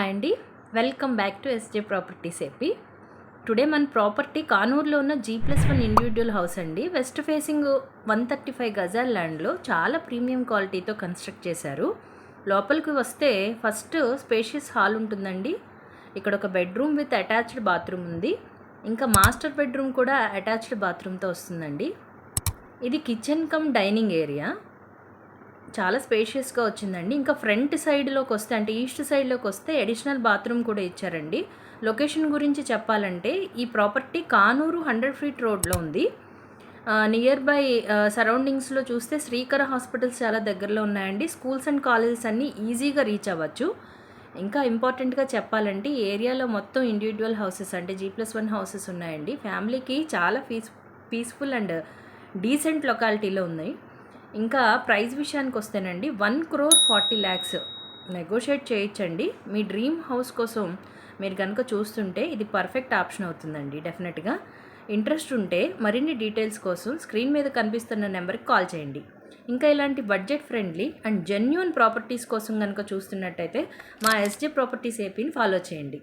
Hi అండి, welcome back to SJ properties AP. Today మన property కానూరులో ఉన్న G+1 ఇండివిజువల్ హౌస్ అండి. వెస్ట్ ఫేసింగ్ 135 గజాల ల్యాండ్లో చాలా ప్రీమియం క్వాలిటీతో కన్స్ట్రక్ట్ చేశారు. లోపలికి వస్తే ఫస్ట్ స్పేషియస్ హాల్ ఉంటుందండి. ఇక్కడ ఒక బెడ్రూమ్ విత్ అటాచ్డ్ బాత్రూమ్ ఉంది. ఇంకా మాస్టర్ బెడ్రూమ్ కూడా అటాచ్డ్ బాత్రూమ్తో వస్తుందండి. ఇది కిచెన్ కమ్ డైనింగ్ ఏరియా, చాలా స్పేషియస్గా వచ్చిందండి. ఇంకా ఫ్రంట్ సైడ్లోకి వస్తే అంటే ఈస్ట్ సైడ్లోకి వస్తే అడిషనల్ బాత్రూమ్ కూడా ఇచ్చారండి. లొకేషన్ గురించి చెప్పాలంటే ఈ ప్రాపర్టీ కానూరు 100 ఫీట్ రోడ్లో ఉంది. నియర్ బై సరౌండింగ్స్లో చూస్తే శ్రీకర హాస్పిటల్స్ చాలా దగ్గరలో ఉన్నాయండి. స్కూల్స్ అండ్ కాలేజెస్ అన్నీ ఈజీగా రీచ్ అవ్వచ్చు. ఇంకా ఇంపార్టెంట్గా చెప్పాలంటే ఈ ఏరియాలో మొత్తం ఇండివిజువల్ హౌసెస్ అంటే G+1 హౌసెస్ ఉన్నాయండి. ఫ్యామిలీకి చాలా పీస్ఫుల్ అండ్ డీసెంట్ లొకాలిటీలో ఉన్నాయి. ఇంకా ప్రైస్ విషయానికి వస్తేనండి 1,40,40,00,000 నెగోషియేట్ చేయొచ్చండి. మీ డ్రీమ్ హౌస్ కోసం మీరు కనుక చూస్తుంటే ఇది పర్ఫెక్ట్ ఆప్షన్ అవుతుందండి. డెఫినెట్గా ఇంట్రెస్ట్ ఉంటే మరిన్ని డీటెయిల్స్ కోసం స్క్రీన్ మీద కనిపిస్తున్న నెంబర్కి కాల్ చేయండి. ఇంకా ఇలాంటి budget friendly and genuine properties కోసం కనుక చూస్తున్నట్టయితే మా ఎస్జే ప్రాపర్టీస్ ఏపీని ఫాలో చేయండి.